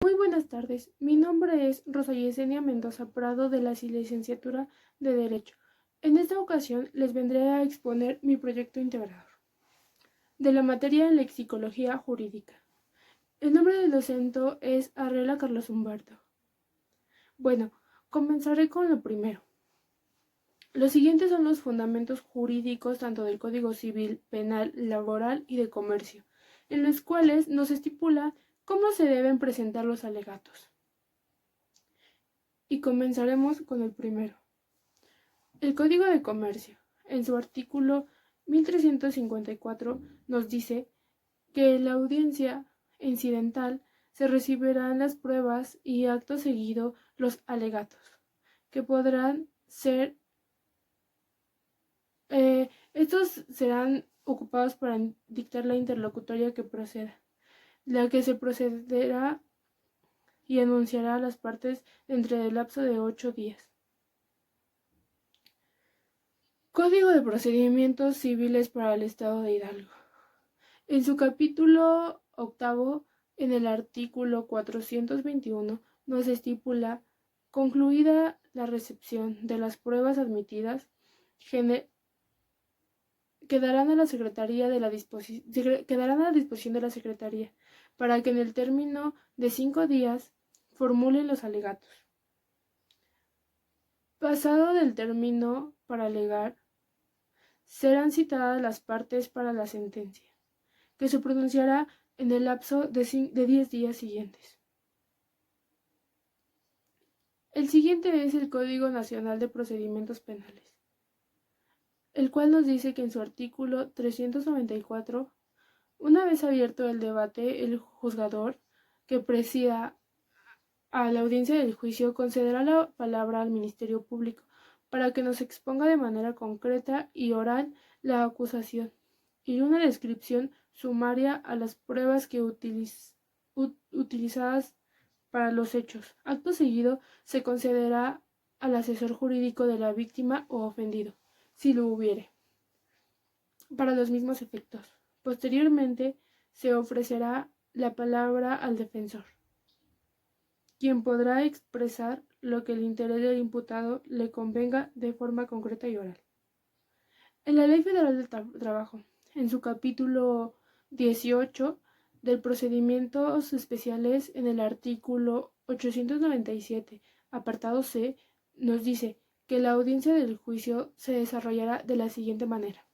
Muy buenas tardes, mi nombre es Rosa Yesenia Mendoza Prado de la Licenciatura de Derecho. En esta ocasión les vendré a exponer mi proyecto integrador de la materia de lexicología jurídica. El nombre del docente es Arrela Carlos Humberto. Bueno, comenzaré con lo primero. Los siguientes son los fundamentos jurídicos tanto del Código Civil, Penal, Laboral y de Comercio, en los cuales nos estipula cómo se deben presentar los alegatos. Y comenzaremos con el primero. El Código de Comercio, en su artículo 1354, nos dice que en la audiencia incidental se recibirán las pruebas y acto seguido los alegatos, que podrán ser, estos serán ocupados para dictar la interlocutoria que proceda, la que se procederá y anunciará a las partes entre el lapso de 8 días. Código de Procedimientos Civiles para el Estado de Hidalgo. En su capítulo 8, en el artículo 421, nos estipula: concluida la recepción de las pruebas admitidas, quedarán a la disposición de la Secretaría para que en el término de 5 días formulen los alegatos. Pasado del término para alegar, serán citadas las partes para la sentencia, que se pronunciará en el lapso de 10 días siguientes. El siguiente es el Código Nacional de Procedimientos Penales, el cual nos dice que en su artículo 394, una vez abierto el debate, el juzgador que presida a la audiencia del juicio concederá la palabra al Ministerio Público para que nos exponga de manera concreta y oral la acusación y una descripción sumaria a las pruebas que utilizadas para los hechos. Acto seguido se concederá al asesor jurídico de la víctima o ofendido, si lo hubiere, para los mismos efectos. Posteriormente se ofrecerá la palabra al defensor, quien podrá expresar lo que el interés del imputado le convenga de forma concreta y oral. En la Ley Federal del Trabajo, en su capítulo 18 del Procedimientos Especiales, en el artículo 897, apartado C, nos dice que la audiencia del juicio se desarrollará de la siguiente manera.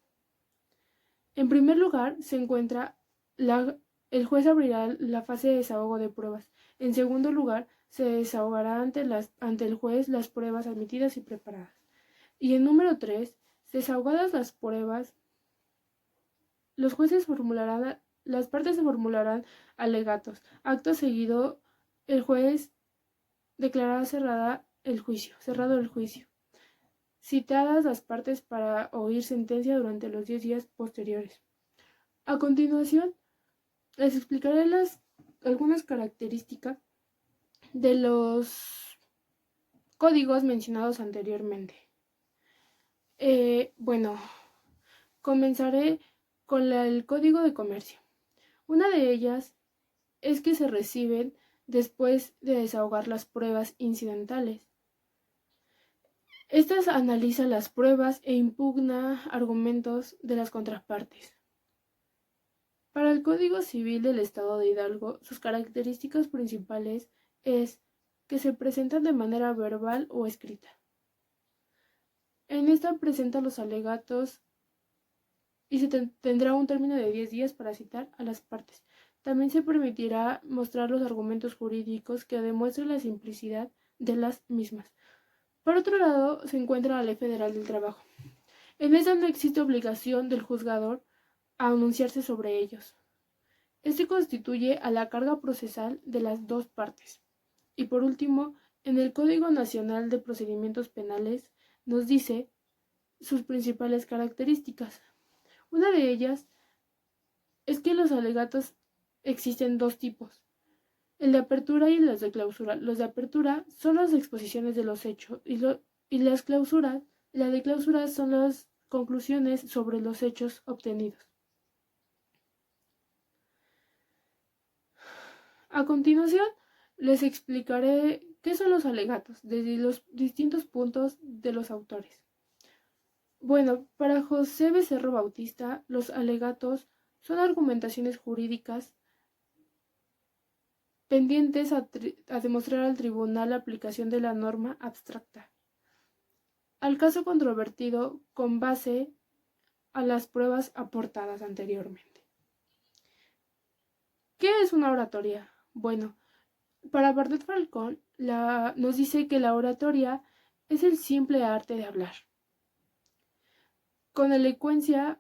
En primer lugar, se encuentra el juez abrirá la fase de desahogo de pruebas. En segundo lugar, se desahogará ante el juez las pruebas admitidas y preparadas. Y en número 3, desahogadas las pruebas, las partes formularán alegatos. Acto seguido, el juez declarará cerrado el juicio. Citadas las partes para oír sentencia durante los 10 días posteriores. A continuación, les explicaré algunas características de los códigos mencionados anteriormente. Comenzaré con el Código de Comercio. Una de ellas es que se reciben después de desahogar las pruebas incidentales. Estas analizan las pruebas e impugna argumentos de las contrapartes. Para el Código Civil del Estado de Hidalgo, sus características principales es que se presentan de manera verbal o escrita. En esta presenta los alegatos y se tendrá un término de 10 días para citar a las partes. También se permitirá mostrar los argumentos jurídicos que demuestren la simplicidad de las mismas. Por otro lado, se encuentra la Ley Federal del Trabajo. En esta no existe obligación del juzgador a anunciarse sobre ellos. Este constituye a la carga procesal de las dos partes. Y por último, en el Código Nacional de Procedimientos Penales nos dice sus principales características. Una de ellas es que los alegatos existen dos tipos: el de apertura y los de clausura. Los de apertura son las exposiciones de los hechos y las clausuras, la de clausura son las conclusiones sobre los hechos obtenidos. A continuación, Les explicaré qué son los alegatos desde los distintos puntos de los autores. Bueno, para José Becerro Bautista, los alegatos son argumentaciones jurídicas pendientes a demostrar al tribunal la aplicación de la norma abstracta al caso controvertido con base a las pruebas aportadas anteriormente. ¿Qué es una oratoria? Bueno, para Bardet Falcón nos dice que la oratoria es el simple arte de hablar. Con elocuencia,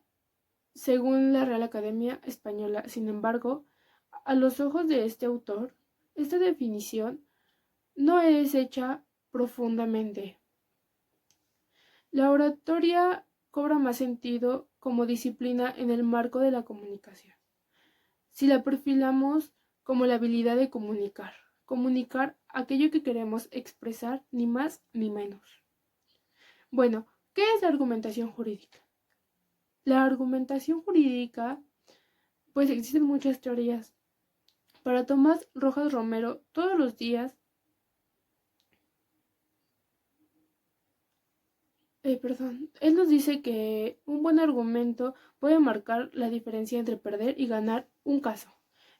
según la Real Academia Española, sin embargo, a los ojos de este autor, esta definición no es hecha profundamente. La oratoria cobra más sentido como disciplina en el marco de la comunicación. Si la perfilamos como la habilidad de comunicar aquello que queremos expresar, ni más ni menos. Bueno, ¿qué es la argumentación jurídica? La argumentación jurídica, pues existen muchas teorías. Para Tomás Rojas Romero, todos los días, él nos dice que un buen argumento puede marcar la diferencia entre perder y ganar un caso.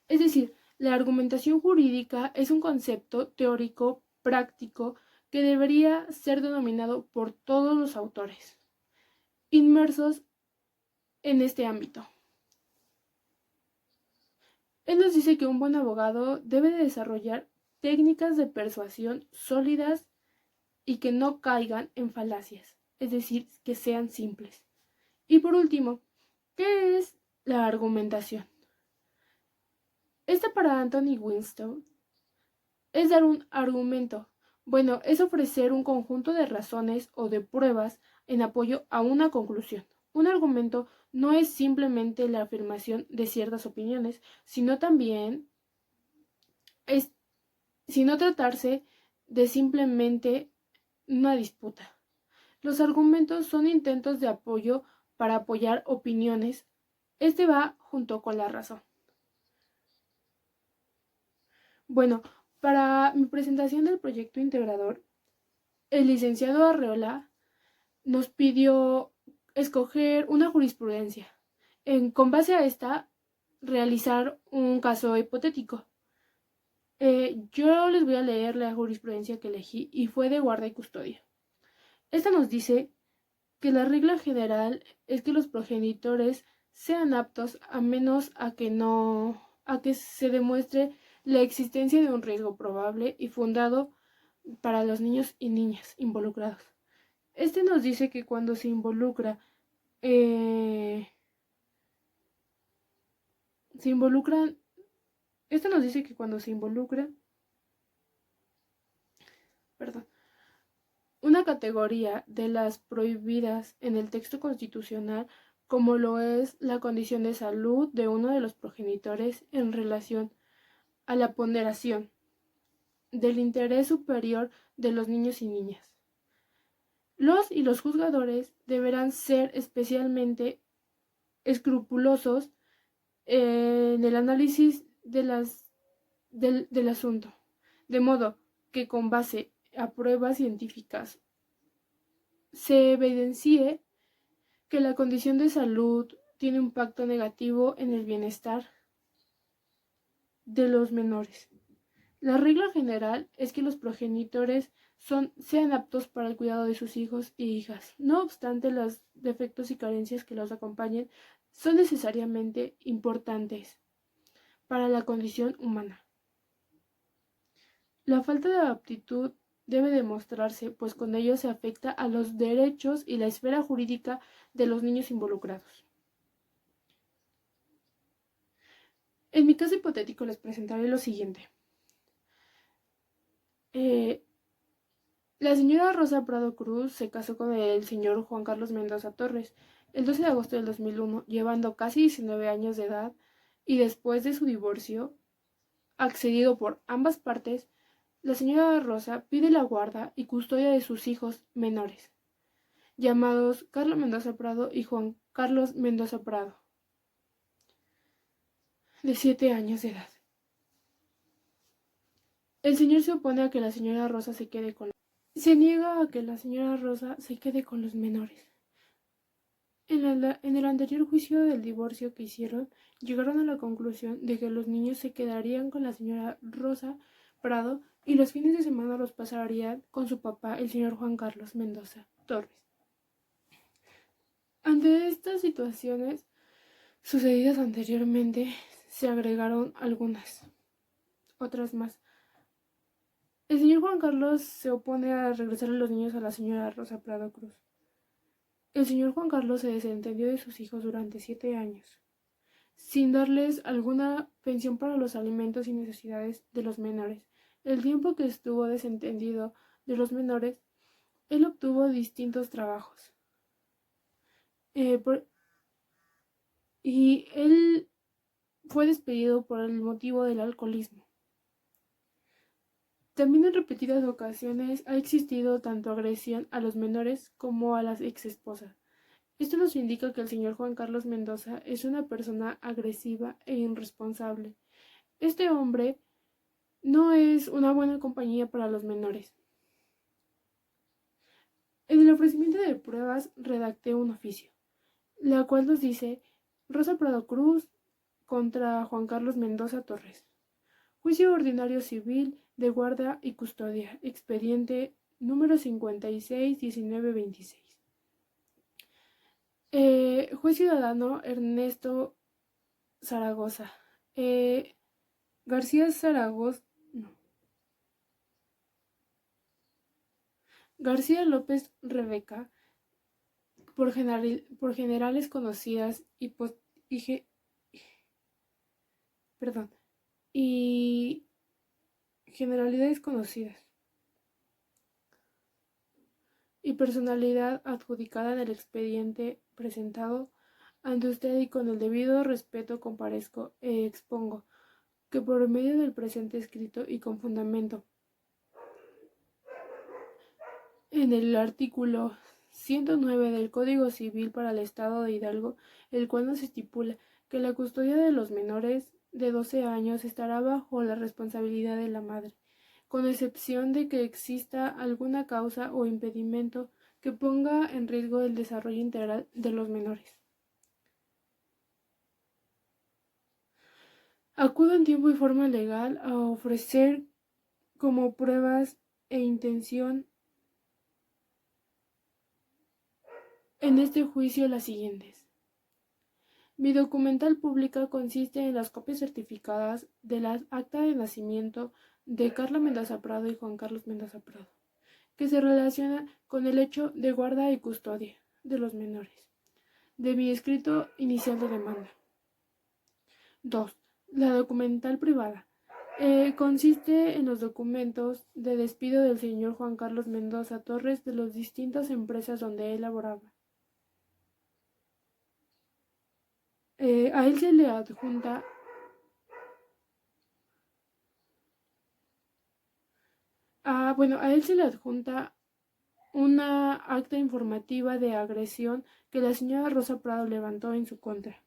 Es decir, la argumentación jurídica es un concepto teórico práctico que debería ser denominado por todos los autores inmersos en este ámbito. Él nos dice que un buen abogado debe de desarrollar técnicas de persuasión sólidas y que no caigan en falacias, es decir, que sean simples. Y por último, ¿qué es la argumentación? Esta para Anthony Winstone es dar un argumento. Bueno, es ofrecer un conjunto de razones o de pruebas en apoyo a una conclusión. Un argumento no es simplemente la afirmación de ciertas opiniones, sino también sino tratarse de simplemente una disputa. Los argumentos son intentos de apoyo para apoyar opiniones. Este va junto con la razón. Bueno, para mi presentación del proyecto integrador, el licenciado Arreola nos pidió escoger una jurisprudencia. Con base a esta, realizar un caso hipotético. Yo les voy a leer la jurisprudencia que elegí y fue de guarda y custodia. Esta nos dice que la regla general es que los progenitores sean aptos a menos a que se demuestre la existencia de un riesgo probable y fundado para los niños y niñas involucrados. Este nos dice que cuando se involucran esto nos dice que cuando se involucra, una categoría de las prohibidas en el texto constitucional, como lo es la condición de salud de uno de los progenitores en relación a la ponderación del interés superior de los niños y niñas. Los y los juzgadores deberán ser especialmente escrupulosos en el análisis del asunto, de modo que con base a pruebas científicas se evidencie que la condición de salud tiene un impacto negativo en el bienestar de los menores. La regla general es que los progenitores sean aptos para el cuidado de sus hijos y hijas. No obstante, los defectos y carencias que los acompañen son necesariamente importantes para la condición humana. La falta de aptitud debe demostrarse, pues con ello se afecta a los derechos y la esfera jurídica de los niños involucrados. En mi caso hipotético les presentaré lo siguiente. La señora Rosa Prado Cruz se casó con el señor Juan Carlos Mendoza Torres el 12 de agosto del 2001, llevando casi 19 años de edad, y después de su divorcio, accedido por ambas partes, la señora Rosa pide la guarda y custodia de sus hijos menores, llamados Carlos Mendoza Prado y Juan Carlos Mendoza Prado, de 7 años de edad. El señor se opone a que la señora Rosa se quede con... Se niega a que la señora Rosa se quede con los menores. En el anterior juicio del divorcio que hicieron, llegaron a la conclusión de que los niños se quedarían con la señora Rosa Prado y los fines de semana los pasarían con su papá, el señor Juan Carlos Mendoza Torres. Ante estas situaciones sucedidas anteriormente, se agregaron otras más. El señor Juan Carlos se opone a regresar a los niños a la señora Rosa Prado Cruz. El señor Juan Carlos se desentendió de sus hijos durante 7 años, sin darles alguna pensión para los alimentos y necesidades de los menores. El tiempo que estuvo desentendido de los menores, él obtuvo distintos trabajos. Y él fue despedido por el motivo del alcoholismo. También en repetidas ocasiones ha existido tanto agresión a los menores como a las exesposas. Esto nos indica que el señor Juan Carlos Mendoza es una persona agresiva e irresponsable. Este hombre no es una buena compañía para los menores. En el ofrecimiento de pruebas redacté un oficio, la cual nos dice: Rosa Prado Cruz contra Juan Carlos Mendoza Torres. Juicio ordinario civil de guarda y custodia. Expediente número 56-1926. Juez ciudadano Ernesto Zaragoza. García Zaragoza. No. García López Rebeca. Por generales conocidas y generalidades conocidas y personalidad adjudicada en el expediente presentado ante usted, y con el debido respeto comparezco e expongo que por medio del presente escrito y con fundamento en el artículo 109 del Código Civil para el Estado de Hidalgo, el cual nos estipula que la custodia de los menores de 12 años estará bajo la responsabilidad de la madre, con excepción de que exista alguna causa o impedimento que ponga en riesgo el desarrollo integral de los menores. Acudo en tiempo y forma legal a ofrecer como pruebas e intención en este juicio las siguientes. Mi documental pública consiste en las copias certificadas de las acta de nacimiento de Carla Mendoza Prado y Juan Carlos Mendoza Prado, que se relaciona con el hecho de guarda y custodia de los menores, de mi escrito inicial de demanda. 2. La documental privada. Consiste en los documentos de despido del señor Juan Carlos Mendoza Torres de las distintas empresas donde él laboraba. A él se le adjunta una acta informativa de agresión que la señora Rosa Prado levantó en su contra.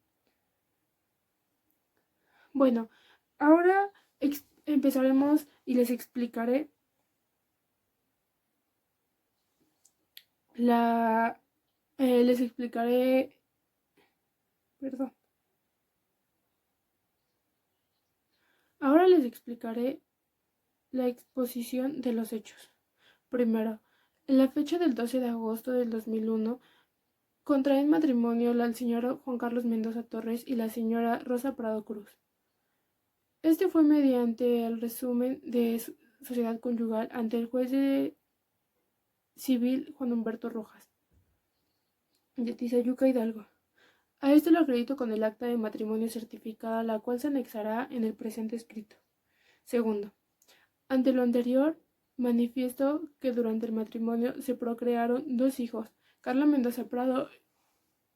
Bueno, ahora empezaremos y les explicaré Ahora les explicaré la exposición de los hechos. Primero, en la fecha del 12 de agosto del 2001, contraen matrimonio el señor Juan Carlos Mendoza Torres y la señora Rosa Prado Cruz. Este fue mediante el resumen de sociedad conyugal ante el juez civil Juan Humberto Rojas, de Tizayuca, Hidalgo. A esto lo acredito con el acta de matrimonio certificada, la cual se anexará en el presente escrito. Segundo, ante lo anterior, manifiesto que durante el matrimonio se procrearon 2 hijos, Carla Mendoza Prado,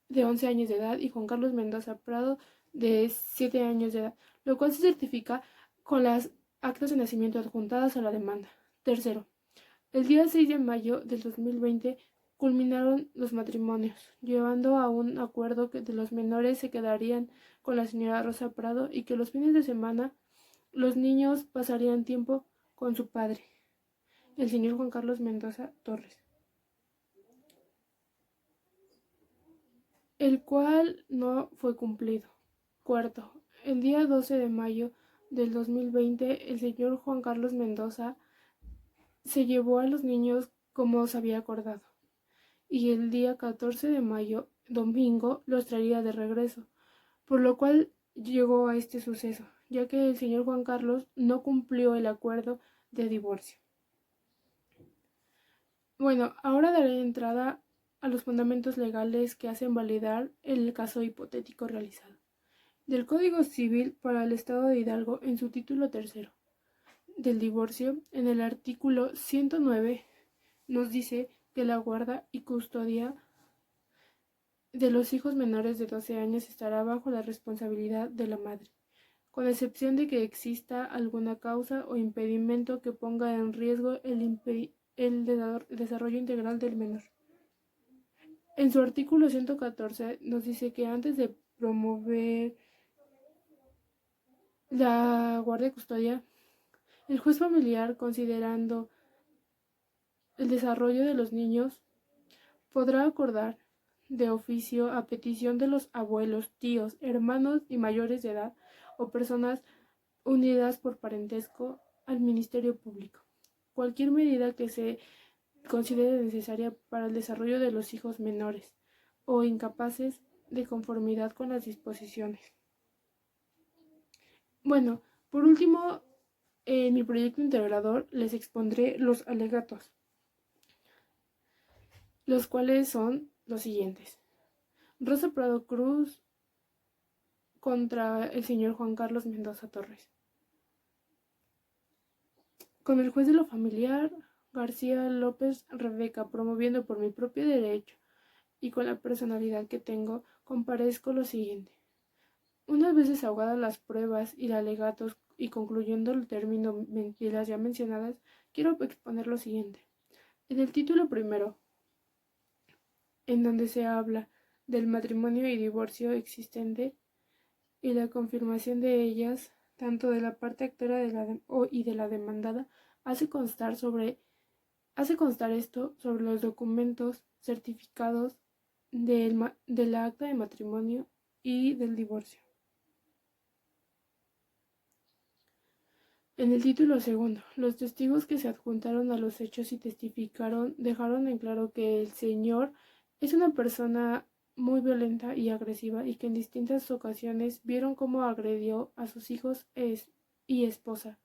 de 11 años de edad, y Juan Carlos Mendoza Prado, de 7 años de edad, lo cual se certifica con las actas de nacimiento adjuntadas a la demanda. Tercero, el día 6 de mayo del 2020 culminaron los matrimonios, llevando a un acuerdo que de los menores se quedarían con la señora Rosa Prado y que los fines de semana los niños pasarían tiempo con su padre, el señor Juan Carlos Mendoza Torres, el cual no fue cumplido. Cuarto, el día 12 de mayo del 2020, el señor Juan Carlos Mendoza se llevó a los niños como se había acordado, y el día 14 de mayo, domingo, los traería de regreso, por lo cual llegó a este suceso, ya que el señor Juan Carlos no cumplió el acuerdo de divorcio. Bueno, ahora daré entrada a los fundamentos legales que hacen validar el caso hipotético realizado. Del Código Civil para el Estado de Hidalgo, en su título tercero, del divorcio, en el artículo 109, nos dice que la guarda y custodia de los hijos menores de 12 años estará bajo la responsabilidad de la madre, con excepción de que exista alguna causa o impedimento que ponga en riesgo el desarrollo integral del menor. En su artículo 114 nos dice que antes de promover la guardia y custodia, el juez familiar, considerando el desarrollo de los niños, podrá acordar de oficio a petición de los abuelos, tíos, hermanos y mayores de edad o personas unidas por parentesco al Ministerio Público cualquier medida que se considere necesaria para el desarrollo de los hijos menores o incapaces de conformidad con las disposiciones. Bueno, por último, en mi proyecto integrador les expondré los alegatos, los cuales son los siguientes. Rosa Prado Cruz contra el señor Juan Carlos Mendoza Torres. Con el juez de lo familiar, García López Rebeca, promoviendo por mi propio derecho y con la personalidad que tengo, comparezco lo siguiente. Una vez desahogadas las pruebas y los alegatos y concluyendo el término de las ya mencionadas, quiero exponer lo siguiente. En el título primero, en donde se habla del matrimonio y divorcio existente y la confirmación de ellas, tanto de la parte actora y de la demandada, hace constar esto sobre los documentos certificados del acta de matrimonio y del divorcio. En el título segundo, los testigos que se adjuntaron a los hechos y testificaron dejaron en claro que el señor es una persona muy violenta y agresiva y que en distintas ocasiones vieron cómo agredió a sus hijos y esposa,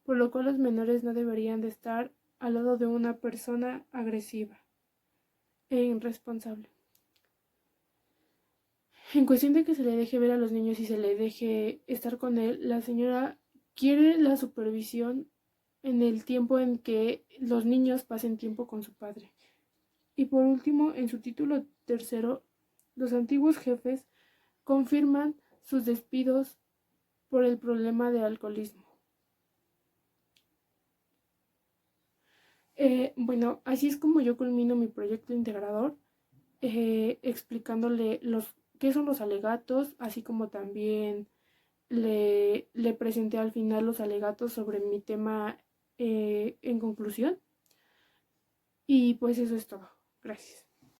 por lo cual los menores no deberían de estar al lado de una persona agresiva e irresponsable. En cuestión de que se le deje ver a los niños y se le deje estar con él, la señora quiere la supervisión en el tiempo en que los niños pasen tiempo con su padre. Y por último, en su título tercero, los antiguos jefes confirman sus despidos por el problema de alcoholismo. Bueno, así es como yo culmino mi proyecto integrador, explicándole qué son los alegatos, así como también le presenté al final los alegatos sobre mi tema en conclusión. Y pues eso es todo. Gracias.